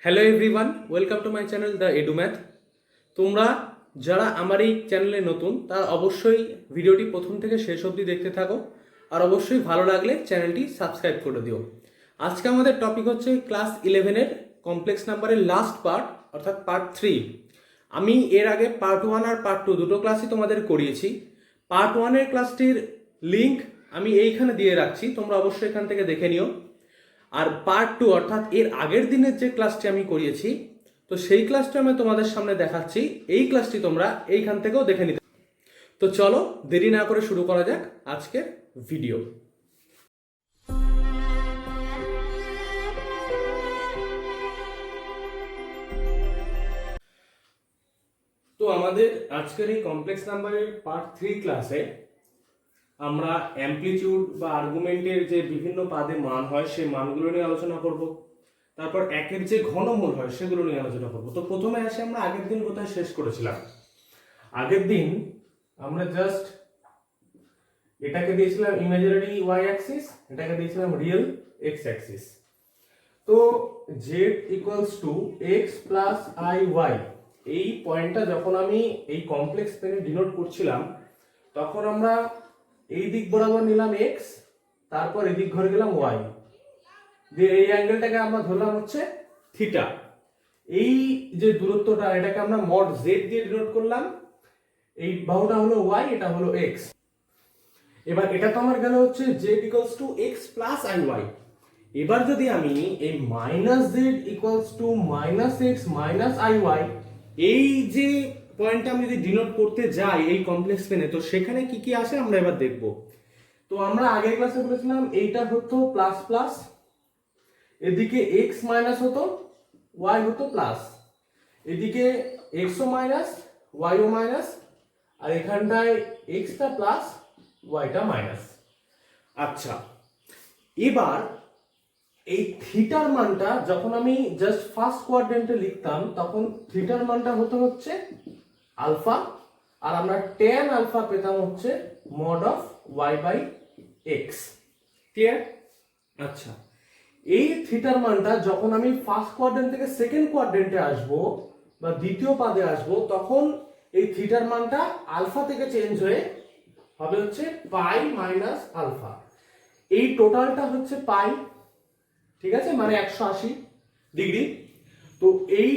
Hello everyone, welcome to my channel the EduMath. তোমরা যারা আমার এই চ্যানেলে নতুন তারা অবশ্যই ভিডিওটি প্রথম থেকে শেষ অবধি দেখতে থাকো, আর অবশ্যই ভালো লাগলে চ্যানেলটি সাবস্ক্রাইব করে দিও। আজকে আমাদের টপিক হচ্ছে ক্লাস 11-এর কমপ্লেক্স নাম্বারের লাস্ট পার্ট, অর্থাৎ পার্ট 3। আমি এর আগে পার্ট 1 আর পার্ট 2 দুটো ক্লাসই তোমাদের করিয়েছি। পার্ট 1-এর ক্লাসটির লিঙ্ক আমি এইখানে দিয়ে রাখছি, তোমরা অবশ্যই এখান থেকে দেখে নিও। আর পার্ট 2 অর্থাৎ এর আগের দিনের যে ক্লাসটি আমি করিয়েছি, তো সেই ক্লাসটা আমি তোমাদের সামনে দেখাচ্ছি। এই ক্লাসটি তোমরা এইখান থেকেও দেখে নিতে। তো চলো দেরি না করে শুরু করা যাক আজকের ভিডিও। তো আমাদের আজকের এই কমপ্লেক্স নাম্বারের পার্ট 3 ক্লাসে আমরা অ্যামপ্লিটিউড বা আর্গুমেন্টের যে বিভিন্ন পাদে মান হয় সেই মানগুলো নিয়ে আলোচনা করব। তারপর একের যে ঘনমূল হয় সেগুলো নিয়ে আলোচনা করব। তো প্রথমে আসি আমরা আগের দিন কোথায় শেষ করেছিলাম। আগের দিন আমরা জাস্ট এটাকে দিয়েছিলাম ইমাজিনারি ওয়াই অ্যাক্সিস, এটাকে দিয়েছিলাম রিয়েল এক্স অ্যাক্সিস। তো z equals to x plus i y, এই পয়েন্টটা যখন আমি এই কমপ্লেক্স পেনে ডিনোট করছিলাম তখন আমরা এই দিক বরাবর নিলাম x, তারপর এদিক ঘরে গেলাম y, দিয়ে এই অ্যাঙ্গেলটাকে আমরা ধরলাম হচ্ছে থিটা। এই যে দূরত্বটা এটাকে আমরা মড z দিয়ে ডিনোট করলাম। এই বাহুটা হলো y, এটা হলো x। এবার এটা তো আমার গেল হচ্ছে z equals to x plus i y. এবার যদি আমি এই minus z equals to minus x minus i y, এই যে পয়েন্টটা আমি যদি ডিনোট করতে যাই এই কমপ্লেক্স পেনে, তো সেখানে কি কি আসে আমরা এবার দেখব। তো আমরা আগের ক্লাসে বলেছিলাম এইটা হতো প্লাস প্লাস, এদিকে x মাইনাস হতো, y হতো প্লাস, এদিকে x ও মাইনাস y ও মাইনাস, আর এখানটায় x টা প্লাস y টা মাইনাস। আচ্ছা, এবার এই থিটার মানটা যখন আমি জাস্ট ফার্স্ট কোয়াড্রেন্টে লিখতাম তখন থিটার মানটা হতো হচ্ছে আলফা, আর আমরা tan আলফা পেতাম হচ্ছে mod of y by x। Clear? আচ্ছা, এই থিটার মানটা যখন আমি ফার্স্ট কোয়াড্রেন্ট থেকে সেকেন্ড কোয়াড্রেন্টে আসব বা দ্বিতীয় পাদে আসব, তখন এই থিটার মানটা আলফা থেকে চেঞ্জ হয়ে হবে হচ্ছে পাই মাইনাস আলফা। এই টোটালটা হচ্ছে পাই, ঠিক আছে, মানে 180 ডিগ্রি। তো এই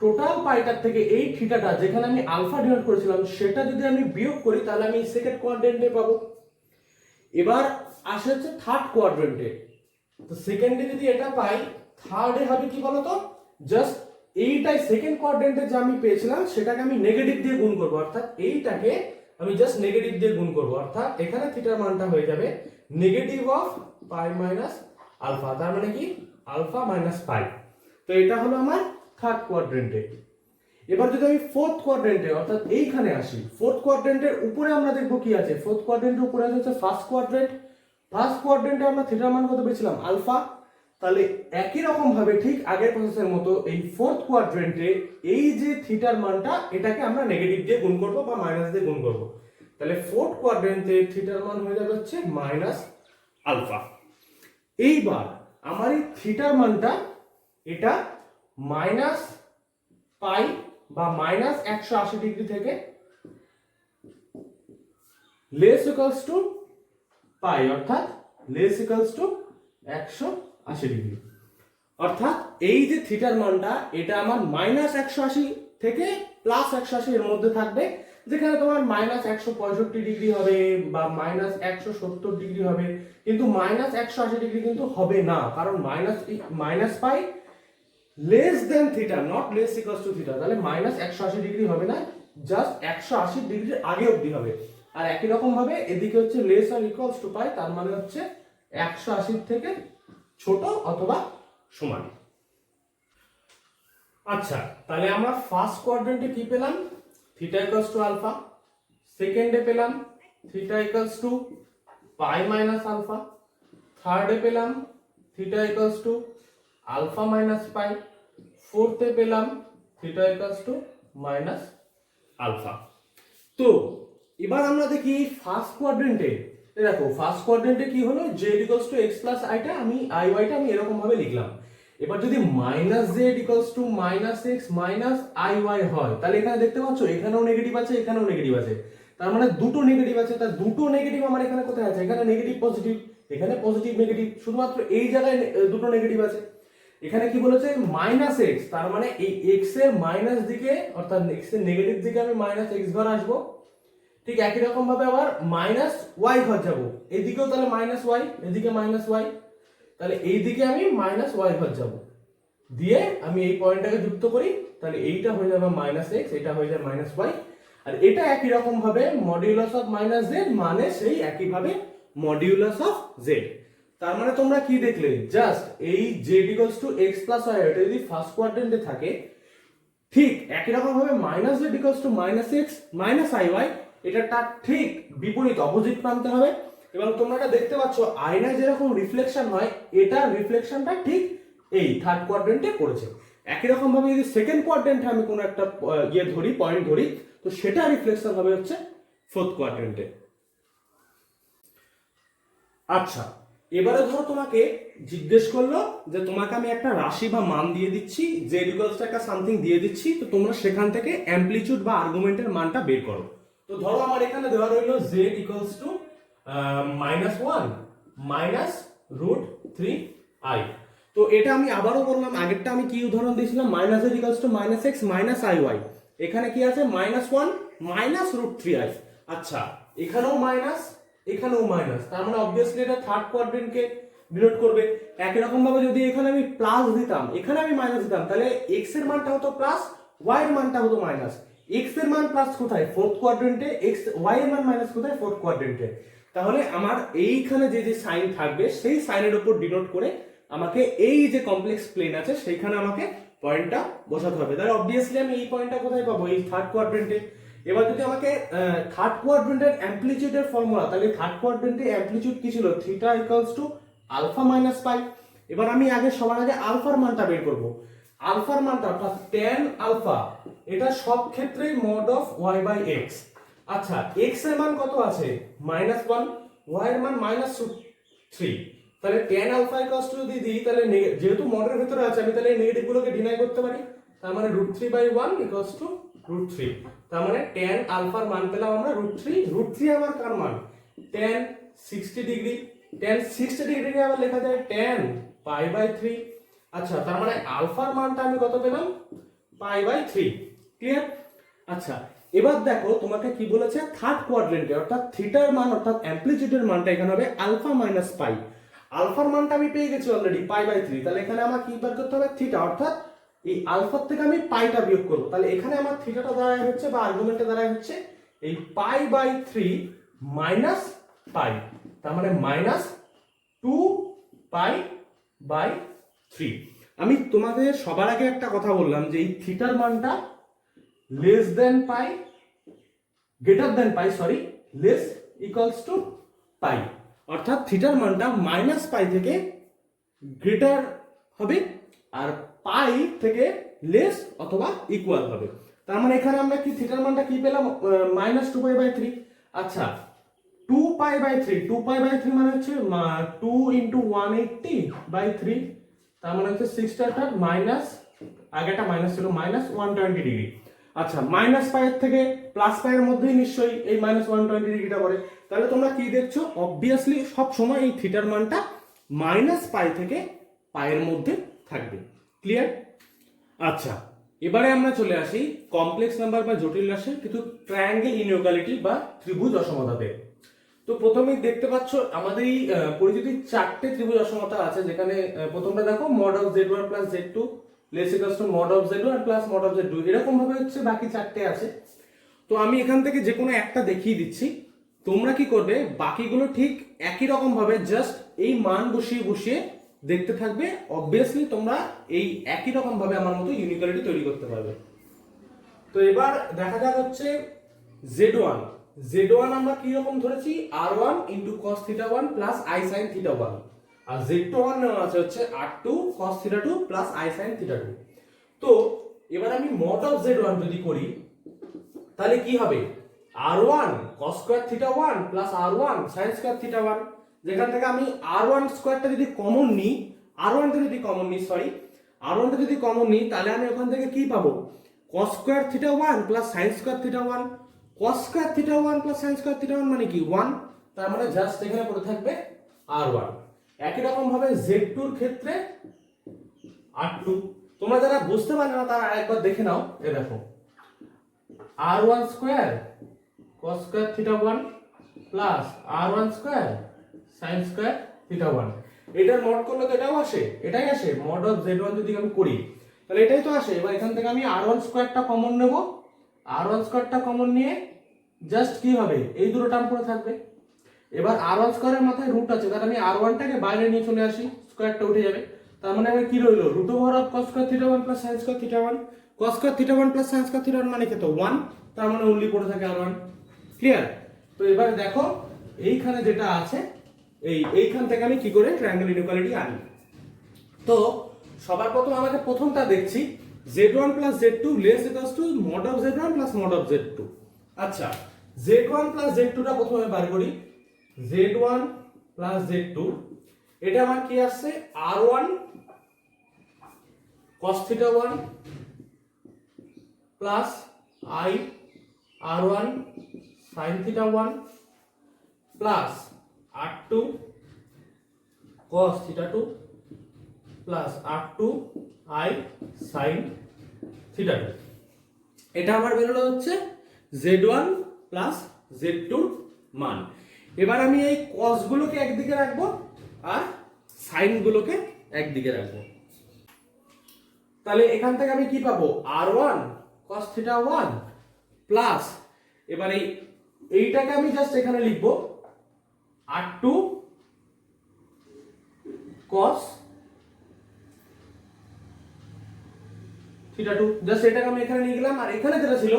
টোটাল পাইটার থেকে এই থিটাটা যেখানে আমি আলফা ডিনোট করেছিলাম সেটা যদি আমি বিয়োগ করি তাহলে আমি সেকেন্ড কোয়াড্রেন্টে পাবো। এবার আসে হচ্ছে থার্ড কোয়াড্রেন্টে। তো সেকেন্ডে যদি এটা পাই, থার্ডে হবে কি বলতো, জাস্ট এইটাই সেকেন্ড কোয়াড্রেন্টে যে আমি পেয়েছিলাম সেটাকে আমি নেগেটিভ দিয়ে গুণ করব, অর্থাৎ এইটাকে আমি জাস্ট নেগেটিভ দিয়ে গুণ করব, অর্থাৎ এখানে থিটার মানটা হয়ে যাবে negative of pi minus alpha, তার মানে কি আলফা মাইনাস পাই। তো এটা হলো আমার থার্ড কোয়াড্রেন্টে। এবার যদি আমি ফোর্থ কোয়াড্রেন্টে অর্থাৎ এইখানে আসি, ফোর্থ কোয়াড্রেন্টের উপরে আমরা দেখবো কি আছে। ফোর্থ কোয়াড্রেন্টের উপরে আছে হচ্ছে ফার্স্ট কোয়াড্রেন্ট। ফার্স্ট কোয়াড্রেন্টে আমরা থিটার মান কত পেয়েছিলাম? আলফা। তাহলে একই রকম ভাবে ঠিক আগের প্রসেসের মতো এই ফোর্থ কোয়াড্রেন্টে এই যে থিটার মানটা এটাকে আমরা নেগেটিভ দিয়ে গুণ করব বা মাইনাস দিয়ে গুণ করব। তাহলে ফোর্থ কোয়াড্রেন্টে থিটার মান হয়ে যাবে হচ্ছে মাইনাস আলফা। এইবার আমার এই থিটার মানটা এটা মাইনাস পাই বা মাইনাস 180 ডিগ্রি থেকে লেস ইকুয়ালস টু পাই, অর্থাৎ লেস ইকুয়ালস টু 180 ডিগ্রি। অর্থাৎ এই যে থিটার মানটা এটা আমার মাইনাস 180 থেকে প্লাস 180 এর মধ্যে থাকবে, যেখানে তোমার মাইনাস 165 ডিগ্রি হবে বা মাইনাস 170 ডিগ্রি হবে, কিন্তু মাইনাস 180 ডিগ্রি কিন্তু হবে না, কারণ minus pi less than theta, not less equals two theta. তাহলে মাইনাস 180 ডিগ্রি হবে না, জাস্ট 180 ডিগ্রির আগে অবধি হবে। আর একই রকম ভাবে এদিকে হচ্ছে লেস আর ইকুয়ালস টু পাই, তার মানে হচ্ছে 180 থেকে ছোট অথবা সমান। আচ্ছা, তাহলে আমরা ফার্স্ট কোয়াড্রেন্টে কি পেলাম? Theta equals to alpha. সেকেন্ডে পেলাম theta equals to pi minus alpha. থার্ডে পেলাম theta equals to alpha minus pi. ফোর্থে পেলাম theta equals to minus alpha. তো এবার আমরা দেখি ফার্স্ট কোয়াড্রেন্টে, দেখো ফার্স্ট কোয়াড্রেন্টে কি হলো, z equals to x plus আইটা আমি আই ওয়াইটা আমি এরকম ভাবে লিখলাম। এবার যদি minus z equals to minus x minus i y হয়, তাহলে এখানে দেখতে পাচ্ছ এখানেও নেগেটিভ আছে এখানেও নেগেটিভ আছে, তার মানে দুটো নেগেটিভ আছে। তার দুটো নেগেটিভ আমার এখানে কোথায় আছে? এখানে নেগেটিভ পজিটিভ, এখানে পজিটিভ নেগেটিভ, শুধুমাত্র এই জায়গায় দুটো নেগেটিভ আছে। এখানে কি বলেছে? মাইনাস এক্স, তার মানে এই এক্স এর মাইনাস দিকে অর্থাৎ এক্স এর নেগেটিভ দিকে আমি মাইনাস এক্স ঘর আসবো। ঠিক একই রকম ভাবে আবার মাইনাস ওয়াই ঘর যাবো, এদিকেও তাহলে মাইনাস ওয়াই, এদিকে মাইনাস ওয়াই, তাহলে এই দিকে আমি মাইনাস ওয়াই ঘর যাব, দিয়ে আমি এই পয়েন্টটাকে যুক্ত করি, তাহলে এইটা হয়ে যাবে মাইনাস এক্স, এটা হয়ে যাবে মাইনাস ওয়াই, আর এটা একই রকম ভাবে মডিউলাস অফ মাইনাস জেড মানে সেই একই ভাবে মডিউলাস অফ জেড। তার মানে তোমরা কি দেখলে? জাস্ট এই z equals to x plus y, এটা যদি ফার্স্ট কোয়াড্রেন্টে থাকে, ঠিক একই রকম ভাবে minus z equals to minus x minus i y, এটা তার ঠিক বিপরীত অপোজিট প্রান্তে হবে। এবং তোমরা এটা দেখতে পাচ্ছ আয়নায় যেরকম রিফ্লেকশন হয়, এটা রিফ্লেকশনটা ঠিক এই থার্ড কোয়াড্রেন্টে পড়েছে। একই রকম ভাবে যদি সেকেন্ড কোয়াড্রেন্টে আমি কোনো একটা পয়েন্ট ধরি, তো সেটা রিফ্লেকশন হবে হচ্ছে ফোর্থ কোয়াড্রেন্টে। আচ্ছা, এবারে ধরো তোমাকে জিজ্ঞেস করলো যে তোমাকে আমি একটা রাশি বা মান দিয়ে দিচ্ছি, জেড ইকুয়ালস টু একটা সামথিং দিয়ে দিচ্ছি, তো তোমরা সেখান থেকে অ্যামপ্লিটিউড বা আর্গুমেন্টের মানটা বের করো। তো ধরো আমার এখানে দেওয়া রইলো z equals to -1 minus root 3i। তো এটা আমি আবারও বললাম, আগেরটা আমি কি উদাহরণ দিয়েছিলাম? Minus z equals to minus x minus i y, এখানে কি আছে? -1 মাইনাস রুট 3i। আচ্ছা, এখানেও মাইনাস এখানেও মাইনাস, তার মানে অবভিয়াসলি এটা থার্ড কোয়াড্রেন্টকে ডিনোট করবে। একই রকম ভাবে যদি এখানে আমি প্লাস দিতাম, এখানে আমি মাইনাস দিতাম, তাহলে এক্স এর মানটা হতো প্লাস, ওয়াই এর মানটা হতো মাইনাস। এক্স এর মান প্লাস কোথায়? ফোর্থ কোয়াড্রেন্টে, এক্স ওয়াই এর মান মাইনাস কোথায়? ফোর্থ কোয়াড্রেন্টে। তাহলে আমার এইখানে যে যে সাইন থাকবে সেই সাইনের উপর ডিনোট করে আমাকে এই যে কমপ্লেক্স প্লেন আছে সেইখানে আমাকে পয়েন্টটা বসাতে হবে। তাহলে অবভিয়াসলি আমি এই পয়েন্টটা কোথায় পাবো? এই থার্ড কোয়াড্রেন্টে। এবার যদি আমাকে থার্ড কোয়াড্রেন্টের অ্যামপ্লিটিউডের ফর্মুলা, তাহলে থার্ড কোয়াড্রেন্টে অ্যামপ্লিটিউড কি ছিল? Theta equals to alpha minus pi. এবার আমি সবার আগে আলফার মানটা বের করব। আলফার মানটা অর্থাৎ tan আলফা, এটা সব ক্ষেত্রেই mod of y by x। আচ্ছা, x এর মান কত আছে? -1, y এর মান -3। তাহলে tan আলফা ইকুয়ালস টু যদি দিই, তাহলে যেহেতু মডের ভিতরে আছে আমি তাহলে এই নেগেটিভ গুলোকে ডিনাই করতে পারি। তার মানে √3/1 ইকুয়ালস টু √3। তার মানে tan আলফার মান পেলাম আমরা √3। √3 আবার কার মান? tan 60 degree. tan 60 ডিগ্রিকে আবার লেখা যায় tan π/3। আচ্ছা, তার মানে আলফার মানটা আমি কত পেলাম? π/3। ক্লিয়ার? আচ্ছা, এবার দেখো তোমাকে কি বলেছে? থার্ড কোয়াড্রেন্টে অর্থাৎ থিটার মান অর্থাৎ অ্যামপ্লিটিউডের মানটা এখানে হবে আলফা মাইনাস পাই। আলফার মানটা আমি পেয়ে গেছি অলরেডি π/3। তাহলে এখানে আমার কি বের করতে হবে? থিটা, অর্থাৎ এই আলফার থেকে আমি পাইটা বিয়োগ করব। তাহলে এখানে আমার থিটাটা দাঁড়ায় হচ্ছে বা আর্গুমেন্টে দাঁড়ায় হচ্ছে এই π/3 মাইনাস পাই, তার মানে -2π/3। আমি তোমাদের সবার আগে একটা কথা বললাম যে এই থিটার মানটা less than pi, greater than pi, sorry, less equals to pi, অর্থাৎ থিটার মানটা -পাই থেকে গ্রেটার হবে আর পাই থেকে লেস অথবা ইকুয়াল হবে। তার মানে এখানে আমরা কি থিটার মানটা কি পেলাম? -2π/3। আচ্ছা, 2π/3 মানে হচ্ছে 2 × 180/3, তার মানে হচ্ছে 60 মাইনাস, আগেটা মাইনাস ছিল, -120 ডিগ্রি। আচ্ছা, মাইনাস পাইয়ের থেকে প্লাস পাইয়ের মধ্যেই নিশ্চয়ই এই -120 ডিগ্রিটা পড়ে। তাহলে তোমরা কি দেখছো? অবভিয়াসলি সব সময় এই থিটার মানটা -পাই থেকে পাইয়ের মধ্যে থাকবে। ক্লিয়ার? আচ্ছা, এবারে আমরা চলে আসি কমপ্লেক্স নাম্বার বা জটিল রাশির কিছু ট্রায়াঙ্গেল ইনইকুয়ালিটি বা ত্রিভুজ অসমতাতে। তো প্রথমেই দেখতে পাচ্ছ আমাদের এই পরিচিত চারটে ত্রিভুজ অসমতা আছে, যেখানে প্রথমটা দেখো mod of z1 plus z2 less equals to mod of z1 plus mod of z2, এরকম ভাবে হচ্ছে বাকি চারটে আছে। তো আমি এখান থেকে যে কোনো একটা দেখিয়ে দিচ্ছি, তোমরা কি করবে? বাকিগুলো ঠিক একই রকম ভাবে জাস্ট এই মান বসিয়ে বসিয়ে দেখতে থাকবে। অবভিয়াসলি তোমরা এই একই রকম ভাবে আমার মতো ইউনিকুয়ালিটি তৈরি করতে পারবে। তো এবার দেখা যাক হচ্ছে Z1 আমরা কি রকম ধরেছি? R1 × cos θ1 plus I sin θ1, R Z1 নেওয়া আছে হচ্ছে R2 cos θ2 plus I sin θ2। তো এবার আমি mod of Z1 যদি করি, তাহলে কি হবে? R1 cos square θ1 plus R1 sin square θ1। যেখান থেকে আমি R1 স্কয়ারটা যদি কমন নিই, সরি, আর ওয়ানটা যদি কমন নিই তাহলে আমি ওখান থেকে কি পাবো, cos square theta 1 plus sin square theta 1, cos square theta 1 plus sin square theta 1 মানে কি 1, তার মানে জাস্ট এখানে পড়ে থাকবে r1। একই রকম ভাবে z2 এর ক্ষেত্রে r2, তোমরা যারা বুঝতে পারবে না তারা আরেকবার দেখে নাও। এই দেখো r1 square cos square theta 1 plus r1 square sin square theta 1, এটার মড করলে তো এটাও আসে, এটাই আসে মড অফ z1 যদি আমি করি তাহলে এটাই তো আসে। এবার এখান থেকে আমি r1 স্কয়ারটা কমন নেব, r1 স্কয়ারটা কমন নিয়ে জাস্ট কি হবে এই দুটো টার্ম পড়ে থাকবে। এবার r1 স্কয়ারের মাথায় রুট আছে, তাহলে আমি r1টাকে বাইরে নিয়ে চলে আসি, স্কয়ারটা উঠে যাবে। তার মানে আমার কি রইলো root over of cos square theta 1 plus sin square theta 1, cos square theta 1 plus sin square theta 1 মানে কত 1, তার মানে অনলি পড়ে থাকে r1। ক্লিয়ার? তো এবারে দেখো এইখানে যেটা আছে এইখান থেকে আমি কি করে ট্রায়াঙ্গেল ইনইকুয়ালিটি আনি। তো সবার প্রথম আমাকে প্রথমটা দেখছি z1 plus z2 less equals two mod of z1 plus mod of z2। আচ্ছা z1 প্লাস z2 টা প্রথমে বার করি, z1 প্লাস z2 এটা আমার কি আসছে r1 cos theta 1 plus i r1 sin theta 1 plus r2 cos theta 2 plus r2 i sin theta 2। এটা আমার বেরোলো হচ্ছে z1 প্লাস z2 মান। এবার আমি এই cos গুলোকে একদিকে রাখবো আর sin গুলোকে একদিকে রাখবো, তাহলে এখান থেকে আমি কি পাবো r1 cos থিটা 1 প্লাস এবার এইটাকে আমি জাস্ট এখানে লিখবো r2 cos থিটা 2, জাস্ট এটাকে আমি এখানে নিয়ে গেলাম। আর এখানে যেটা ছিল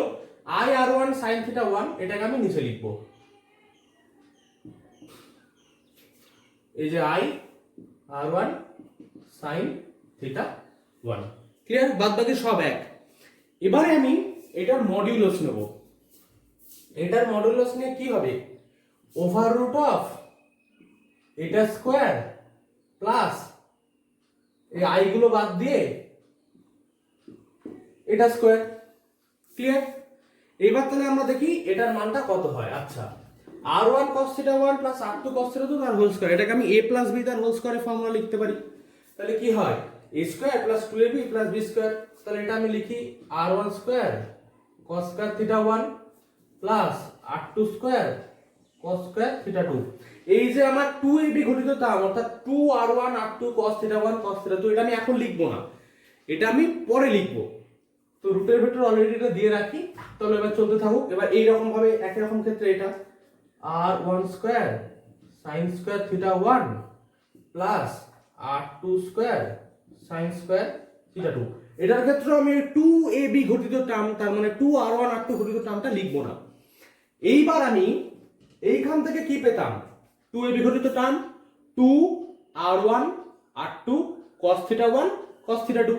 i r1 sin থিটা 1 এটাকে আমি নিচে লিখবো, এই যে i r1 sin theta 1। Clear? বাদ বাকি সব এক। এবারে আমি এটার মডিউলাস নেব, এটার মডিউলাস নিয়ে কি হবে ওভার রুট অফ এটা স্কয়ার প্লাস এই i গুলো বাদ দিয়ে এটা স্কয়ার। ক্লিয়ার? এবার তাহলে আমরা দেখি এটার মানটা কত হয়। আচ্ছা r1 cos theta 1 plus r2 cos theta 2 তার হোল স্কয়ার, এটাকে আমি a প্লাস b তার হোল স্কয়ারের ফর্মুলা লিখতে পারি। তাহলে কি হয় a square plus 2ab plus b square. তাহলে এটা আমি লিখি r1 square cos square theta 1 plus r2 square cos square theta 2। এই যে আমার 2ab ঘটিত টার্ম অর্থাৎ 2r1 r2 cos theta 1 cos theta 2 এটা আমি এখন লিখবো না, এটা আমি পরে লিখবো। তো রুটের ভেতর অলরেডি এটা দিয়ে রাখি, তাহলে এবার চলতে থাকুক। এবার এই রকম ভাবে একই রকম ক্ষেত্রে এটা r1 square sin square theta 1 plus r2 square sin square theta 2, এটার ক্ষেত্রে আমি 2ab ঘটিত টার্ম তার মানে 2r1 r2 ঘটিত টার্মটা লিখবো না। এইবার আমি এইখান থেকে কি পেতাম 2ab ঘটিত term 2r1 r2 cos theta 1 cos theta 2।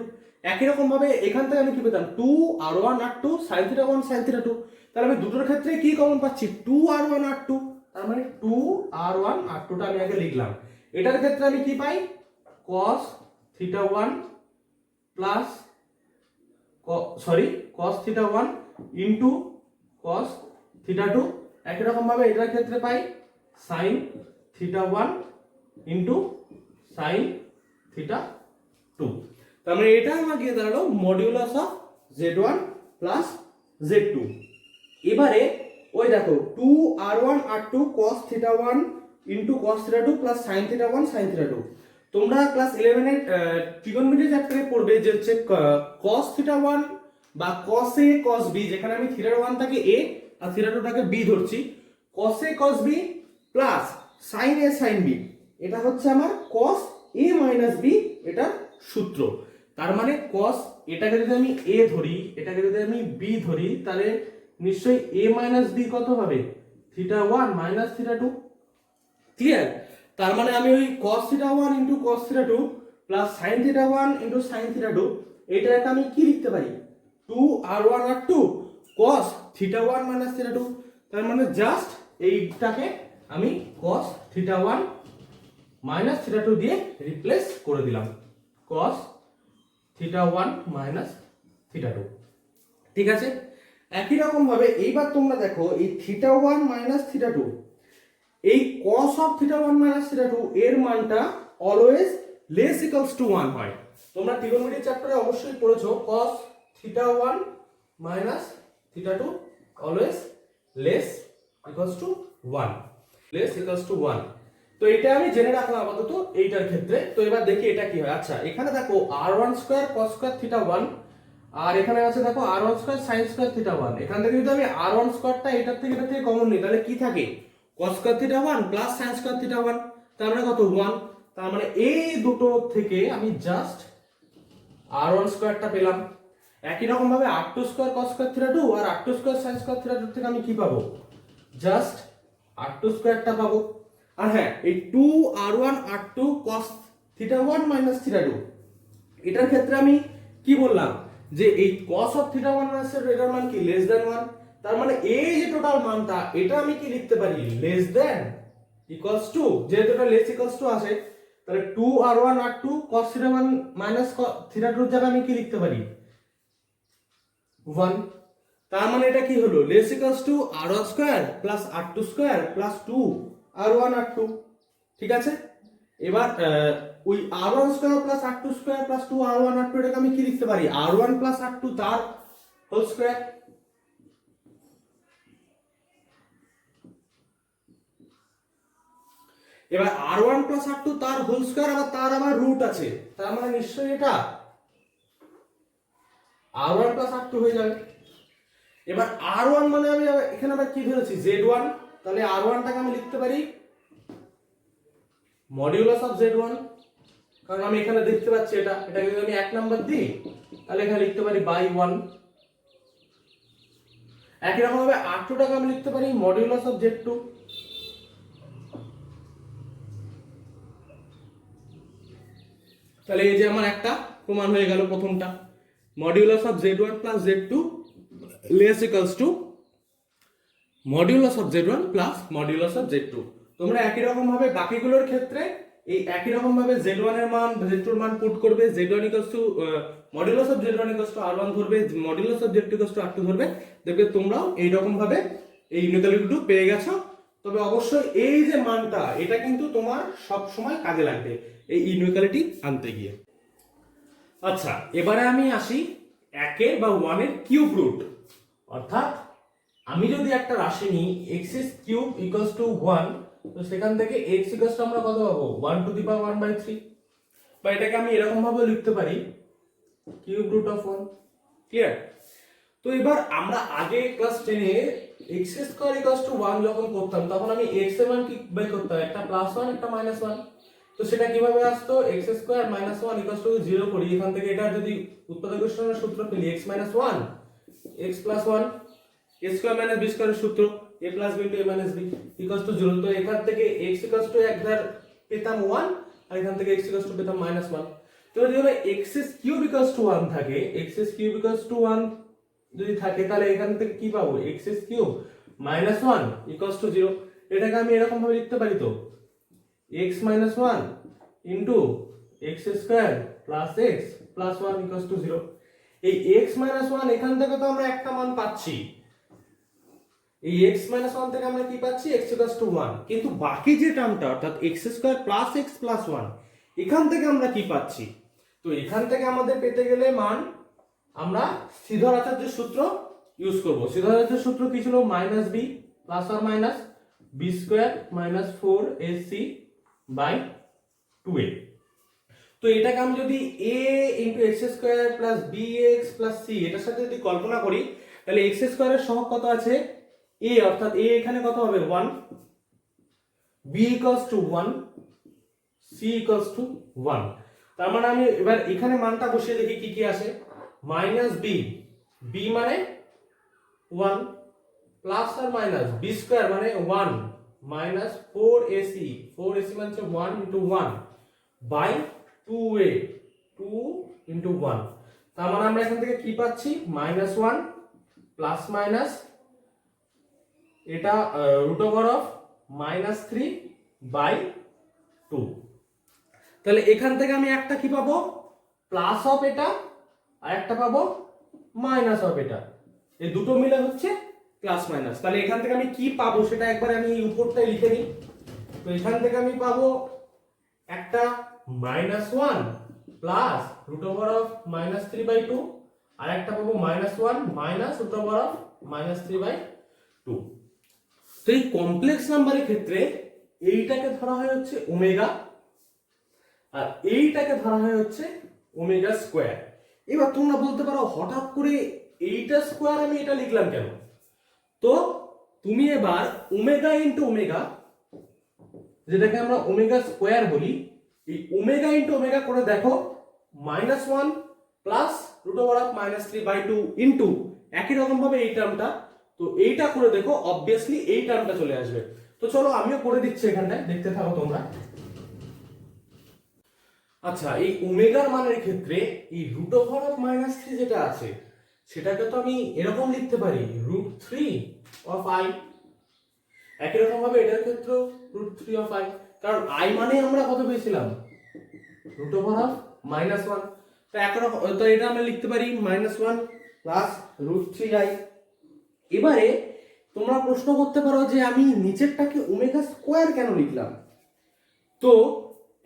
একই রকম ভাবে এখান থেকে আমি কি পেতাম 2r1 r2 sin theta 1 sin theta 2। তাহলে আমি দুটোর ক্ষেত্রে কি কমন পাচ্ছি 2r1 r2, তার মানে 2r1 r2 টা আমি আগে লিখলাম। এটার ক্ষেত্রে আমি কি পাই cos theta 1 plus cos theta 1 into cos theta 2। একই রকম ভাবে এটার ক্ষেত্রে পাই sin theta 1 into sin theta 2। তার মানে এটা আমার গিয়ে দাঁড়ালো modulus of z1 plus z2। এবারে ওই দেখো 2r1 r2 cos theta 1 into cos theta 2 plus sin theta 1 sin theta 2। তোমরা ক্লাস 11 এর ট্রিগোনোমেট্রি চ্যাপ্টারে পড়বে যে হচ্ছে cos থিটা 1 বা cos a cos b, যেখানে আমি থিটা 1 টাকে a আর থিটা 2 টাকে b ধরছি, cos a cos b plus sin a sin b, এটা হচ্ছে আমার cos a minus b এটার সূত্র। তার মানে cos এটাকে যদি আমি a ধরি এটাকে যদি আমি b ধরি তাহলে নিশ্চয়ই a minus b কত হবে থিটা 1 মাইনাস থিটা 2। ক্লিয়ার? তার মানে আমি ওই cos theta 1 into cos theta 2 plus sin theta 1 into sin theta 2 এইটাকে আমি কি লিখতে পারি 2r1 r2 cos theta 1 minus theta 2। তার মানে জাস্ট এইটাকে আমি cos থিটা 1 মাইনাস থিটা 2 দিয়ে রিপ্লেস করে দিলাম, cos θ1 মাইনাস θ2। ঠিক আছে, একই রকম ভাবে এইবার তোমরা দেখো এই θ1 মাইনাস θ2, এই cos অফ θ1 মাইনাস θ2 এর মানটা অলওয়েজ লেস ইকুয়ালস টু 1 হয়। তোমরা ট্রিগোনোমেট্রি চ্যাপ্টারে অবশ্যই পড়েছো cos θ1 minus θ2 always less equals to 1, less equals to 1। তো এটা আমি জেনে রাখলাম আপাতত এইটার ক্ষেত্রে। তো এবার দেখি এটা কি হয়। আচ্ছা, এখানে দেখো r1 স্কয়ার cos স্কয়ার θ1, আর এখানে আছে দেখো r1 স্কয়ার sin স্কয়ার θ1। এখান থেকে যদি আমি r1 স্কয়ারটা এটার থেকে কমন নিই, তাহলে কি থাকে cos square θ1 plus sin square θ1, তার মানে কত 1। তার মানে এই দুটো থেকে আমি জাস্ট r1 স্কয়ারটা পেলাম। একই রকম ভাবে r2 স্কয়ার cos স্কয়ার θ2 আর r2 স্কয়ার sin স্কয়ার θ2 থেকে আমি কি পাবো, জাস্ট r2 স্কয়ারটা পাবো। আর হ্যাঁ, এই 2r1 r2 cos θ1 মাইনাস θ2 এটার ক্ষেত্রে আমি কি বললাম যে এই cos অফ θ1 মাইনাস এটার মান কি লেস দ্যান 1। তার মানে এই যে টোটাল মানটা এটা আমি কি লিখতে পারি লেস দ্যান ইকুয়ালস টু, যেহেতু এটা লেস ইকুয়ালস টু আসে তাহলে 2r1 r2 cos θ1 মাইনাস θ2 এর জায়গায় আমি কি লিখতে পারি 1। তার মানে এটা কি হলো less equals two r1 square plus r2 square plus 2r1 r2। ঠিক আছে, এবার ওই r1 square plus r2 square plus 2r1 r2 এটাকে আমি কি লিখতে পারি r1 প্লাস r2 তার হোল স্কয়ার। এবার r1 প্লাস r2 তার হোল স্কয়ার, আবার তার আবার রুট আছে, তার মানে নিশ্চয়ই এটা r1 প্লাস r2 হয়ে যাবে। এবার r1 মানে আমি এখানে আবার কি ধরেছি z1, তাহলে r1 টাকে আমি লিখতে পারি মডিউলাস অফ z1, কারণ আমি এখানে দেখতে পাচ্ছি এটাকে যদি আমি 1 নাম্বার দিই তাহলে এখানে লিখতে পারি বাই 1। একই রকম ভাবে r2 টাকে আমি লিখতে পারি মডিউলাস অফ z2। তাহলে এই যে আমার একটা প্রমাণ হয়ে গেল প্রথমটা, modulus of z1 plus z2 less equals two modulus of z1 plus modulus of z2। তোমরা একই রকম ভাবে বাকিগুলোর ক্ষেত্রে এই একই রকম ভাবে z1 এর মান z2 এর মান পুট করবে, z1 equals to modulus of z1 equals to r1 ধরবে, modulus of z2 equals to r2 ধরবে। দেখবে তোমরাও এই রকম ভাবে এই ইনইকুয়ালিটি পেয়ে গেছো। তবে অবশ্যই এই যে মানটা এটা কিন্তু তোমার সব সময় কাজে লাগবে এই ইনইকুয়ালিটি আনতে গিয়ে। আচ্ছা, এবারে আমি আসি 1 এর বা 1 এর কিউব রুট। অর্থাৎ আমি যদি একটা রাশি নিই x কিউব ইকুয়ালস টু 1, তো সেখান থেকে x ইকুয়ালস টু আমরা কত পাবো 1 টু দি পাওয়ার 1/3, বা এটাকে আমি এরকম ভাবে লিখতে পারি কিউব রুট অফ 1। ক্লিয়ার? তো এবার আমরা আগে class 10 A x square equals to 1 যখন করতাম তখন আমি x এর মান কি বের করতাম, একটা +1 একটা -1। তো সেটা কিভাবে আসতো, x স্কয়ার -1 ইকুয়ালস টু 0 করি, এখান থেকে এটা যদি উৎপাদক বিশ্লেষণের সূত্র পেলি x - 1 x + 1 a square minus b স্কয়ারের সূত্র a plus b a minus b equals to 0। তো এখান থেকে x ইকুয়ালস টু একবার পেতাম 1 আর এখান থেকে x ইকুয়ালস টু পেতাম -1। তো যদি x কিউব ইকুয়ালস টু 1 থাকে, x কিউব ইকুয়ালস টু 1 যদি থাকে তাহলে এখান থেকে কি পাবো x কিউব -1 ইকুয়ালস টু 0। এটাকে আমি এরকম ভাবে লিখতে পারি তো x - 1 into x square plus x plus 1 equals to 0। এই x - 1 এখান থেকে তো আমরা একটা মান পাচ্ছি, এই x - 1 থেকে আমরা কি পাচ্ছি x ইকুয়ালস টু 1, কিন্তু বাকি যে টার্মটা অর্থাৎ x square plus x plus 1 এখান থেকে আমরা কি পাচ্ছি। তো এখান থেকে আমাদের পেতে গেলে মান আমরা শ্রীধর আচার্যের সূত্র ইউজ করব। শ্রীধর আচার্যের সূত্র কি ছিল, -b plus or minus b square minus 4ac by 2a। তো এটাকে আমি যদি a into x square plus bx plus c এটার সাথে যদি কল্পনা করি তাহলে x স্কয়ারের সহগ কত আছে a, অর্থাৎ a এখানে কত হবে 1, b equals to 1, c equals to 1। তার মানে আমি এবার এখানে মানটা বসিয়ে দেখি কি কি আসে, -b, b মানে 1 প্লাস আর মাইনাস b স্কয়ার মানে 1 মাইনাস 4ac, 4ac মানে 1 ইনটু 1 বাই 2a, 2 ইনটু 1। তার মানে আমরা এখান থেকে কি পাচ্ছি -1 প্লাস মাইনাস এটা রুট ওভার অফ -3 বাই 2। তাহলে এখান থেকে আমি একটা কি পাবো প্লাস অফ এটা আর একটা পাবো মাইনাস অফ এটা, এই দুটো মিলে হচ্ছে প্লাস মাইনাস। তাহলে এখান থেকে আমি কি পাবো সেটা একবার আমি উপরটায় লিখে নিই। তো এখান থেকে আমি পাবো একটা -1 প্লাস √(-3/2) আর একটা পাবো -1 -√(-3/2)। তো এই কমপ্লেক্স নাম্বারের ক্ষেত্রে এইটাকে ধরা হয় হচ্ছে ওমেগা আর এইটাকে ধরা হয় হচ্ছে ওমেগা স্কোয়ার। এবার তোমরা বলতে পারো হঠাৎ করে এইটা স্কোয়ার আমি এটা লিখলাম কেন? তো তুমি এবার ওমেগা ইন্টু ওমেগা, যেটাকে আমরা ওমেগা স্কোয়ার বলি, এই ওমেগা ইন্টু ওমেগা করে দেখো, -1 প্লাস √(-3/2) ইন্টু একই রকম ভাবে এই টার্মটা, তো এইটা করে দেখো অবভিয়াসলি এই টার্মটা চলে আসবে। তো চলো আমিও করে দিচ্ছি এখানটায়, দেখতে থাকো তোমরা। আচ্ছা, এই ওমেগার মানের ক্ষেত্রে এই √(-3) যেটা আছে সেটাকে তো আমি এরকম লিখতে পারি √3 একই রকম ভাবে এটার ক্ষেত্রেও √3, কারণ i মানে আমরা কত পেয়েছিলাম? √(-1). তো একরকম, তো এটা আমরা লিখতে পারি -1 প্লাস √3i। এবারে তোমরা প্রশ্ন করতে পারো যে আমি নিচেরটাকে ওমেগা স্কোয়ার কেন লিখলাম? তো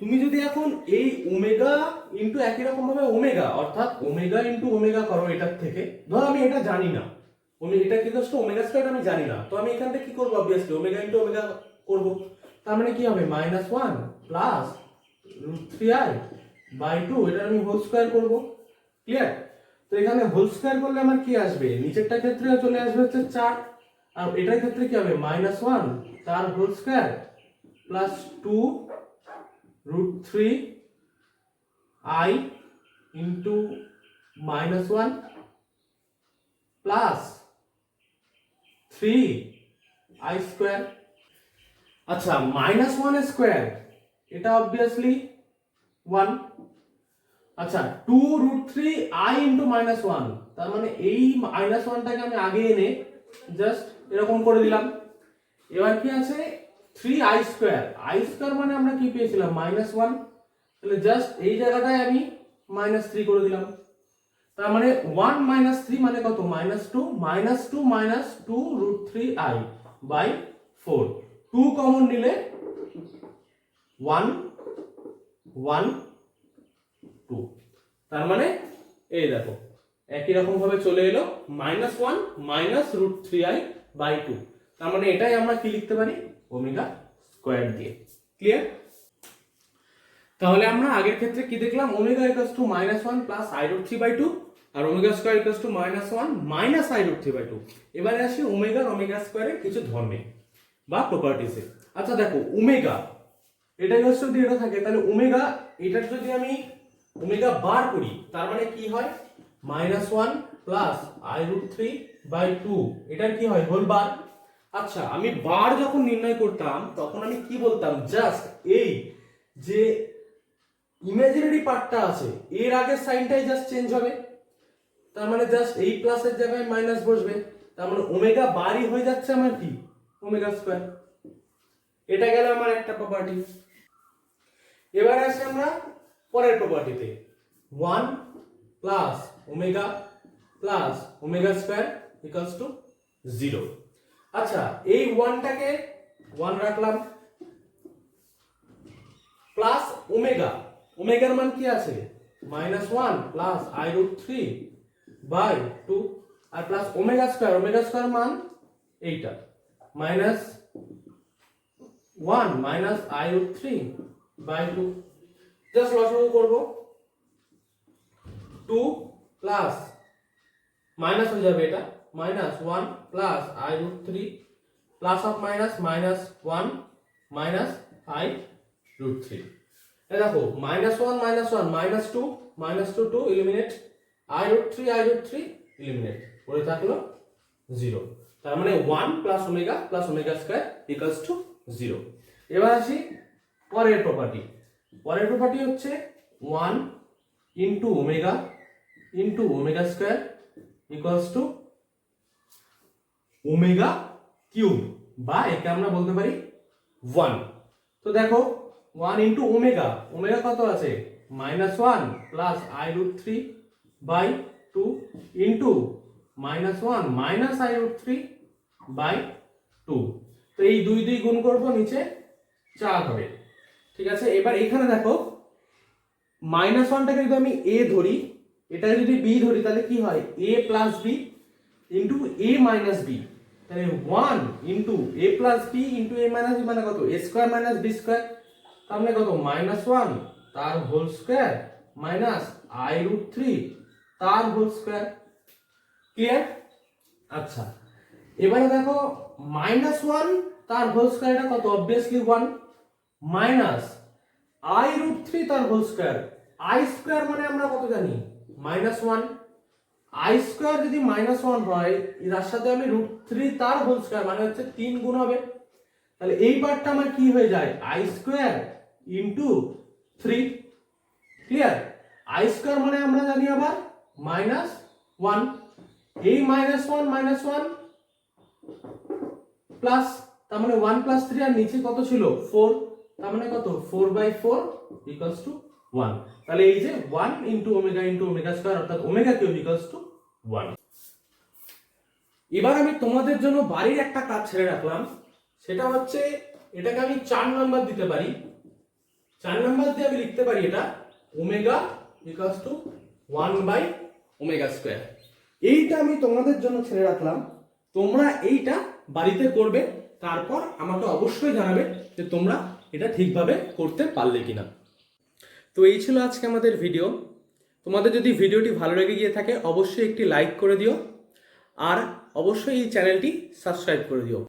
তুমি যদি এখন এই ওমেগা ইন্টু একই রকম ভাবে ওমেগা, অর্থাৎ ওমেগা ইন্টু ওমেগা করো এটার থেকে, ধর আমি এটা জানি না, এটা কি দোস্ত ওমেগা স্কয়ার আমি জানি না, তো আমি এখান থেকে কি করব? অবভিয়াসলি ওমেগা ইনটু ওমেগা করব। তার মানে কি হবে -1 প্লাস √3i/2, এটা আমি হোল স্কয়ার করব। ক্লিয়ার? তো এখানে হোল স্কয়ার করলে আমার কি আসবে? নিচেরটা ক্ষেত্রে চলে আসবে হচ্ছে 4, আর এটার ক্ষেত্রে কি হবে? -1 তার whole square plus 2 √3i into -1 plus 3i square. আচ্ছা, -1 স্কয়ার এটা অবভিয়াসলি 1। আচ্ছা, 2√3i ইনটু -1, তার মানে এই -1টাকে আমি আগে এনে জাস্ট এরকম করে দিলাম। এবার কি আছে? 3i স্কয়ার, i স্কয়ার মানে আমরা কি পেয়েছিলাম? -1, তাহলে জাস্ট এই জায়গাটায় আমি -3 করে দিলাম। তার মানে 1 - 3 মানে কত? -2 √3i/4। 2 কমন নিলে 1 1 2, তার মানে এই দেখো একই রকম ভাবে চলে এলো -1 √3i/2। তার মানে এটাই আমরা কি লিখতে পারি? ওমেগা স্কয়ার দিয়ে। ক্লিয়ার? তাহলে আমরা আগের ক্ষেত্রে কি দেখলাম? ওমেগা =-1 প্লাস i√3/2 আর ওমেগা স্কয়ার =-1 i√3/2। এবারে আসি ওমেগা ওমেগা স্কয়ারের কিছু ধর্মে বা প্রপার্টিসে। আচ্ছা দেখো, ওমেগা এটা যদি এটা থাকে, তাহলে ওমেগা এটার যদি আমি ওমেগা বার করি, তার মানে কি হয়? -1 প্লাস i√3/2, এটার কি হয়? Whole bar. আচ্ছা, আমি বার যখন নির্ণয় করতাম তখন আমি কি বলতাম? জাস্ট এই যে ইমাজিনারি পার্টটা আছে এর আগের সাইনটাই জাস্ট চেঞ্জ হবে, তার মানে জাস্ট এই প্লাসের জায়গায় মাইনাস বসবে, তার মানে ওমেগা বারই হয়ে যাচ্ছে আমার কি? Omega square. এটা গেল আমার একটা প্রপার্টি। এবারে আসি আমরা পরের প্রপার্টিতে, 1 plus omega plus omega square equals to 0। আচ্ছা, এই 1টাকে 1 রাখলাম প্লাস ওমেগা, ওমেগার মান কি আছে? -1 প্লাস i√3/2 আর প্লাস ওমেগা স্কয়ার মান এইটা -1 i√3/2। জাস্ট লসাগু করব, 2 প্লাস মাইনাস হয়ে যাবে, এটা -1 plus i√3 plus of minus -1 minus i√3। এই দেখো -1 -1 -2 এলিমিনেট, i√3 এলিমিনেট, পড়ে থাকলো 0। তার মানে 1 plus omega square equals to 0। এবার আসি পরের প্রপার্টি। পরের প্রপার্টি হচ্ছে 1 into omega square equals to omega cube, বা একে আমরা বলতে পারি 1। তো দেখো 1 ইনটু ওমেগা, ওমেগা কত আছে? -1 plus i√3/2 by 2 into -1 minus i√3 by 2। তো এই 2 2 গুণ করবো, নিচে 4 হবে। ঠিক আছে, এবার এখানে দেখো -1টাকে যদি আমি a ধরি, এটাকে যদি b ধরি, তাহলে কি হয় a plus b into a minus b। তাহলে 1 into a plus b into a minus b মানে কত, a square minus b square. তার মানে কত, -1 তার হোল স্কোয়ার মাইনাস i√3 তার হোল স্কোয়ার। ক্লিয়ার? আচ্ছা, এবারে দেখো -1 তার হোল স্কোয়ারটা কত, অবভিয়াসলি 1 মাইনাস i√3 তার হোল স্কোয়ার। i স্কোয়ার মানে আমরা কত জানি, -1। i স্কোয়ার যদি -1 হয়, এর সাথে আমি √3 তার হোল স্কোয়ার মানে হচ্ছে 3 গুণ হবে। তাহলে এই পার্টটা আমার কি হয়ে যায়, i square into 3। Clear? i square মানে আমরা জানি আবার -1, এই -1 প্লাস, তার মানে 1 প্লাস 3, আর নিচে কত ছিল 4, তার মানে কত 4/4 ইকুয়ালস টু 1। তাহলে এই যে 1 ইন্টু ওমেগা স্কয়ার, অর্থাৎ ওমেগা কিউব ইকুয়ালস টু 1। এবার আমি তোমাদের জন্য বাড়ির একটা কাজ ছেড়ে রাখলাম, সেটা হচ্ছে এটাকে আমি 4 নাম্বার দিতে পারি। 4 নাম্বার দিয়ে আমি লিখতে পারি এটা ওমেগা ইকুয়ালস টু 1/ওমেগা স্কয়ার। এইটা আমি তোমাদের জন্য ছেড়ে রাখলাম, তোমরা এইটা বাড়িতে করবে, তারপর আমাকে অবশ্যই জানাবে যে তোমরা এটা ঠিকভাবে করতে পারলে কিনা। তো এই ছিল আজকে আমাদের ভিডিও। তোমাদের যদি ভিডিওটি ভালো লেগে গিয়ে থাকে, অবশ্যই একটি লাইক করে দিও, আর অবশ্যই এই চ্যানেলটি সাবস্ক্রাইব করে দিও।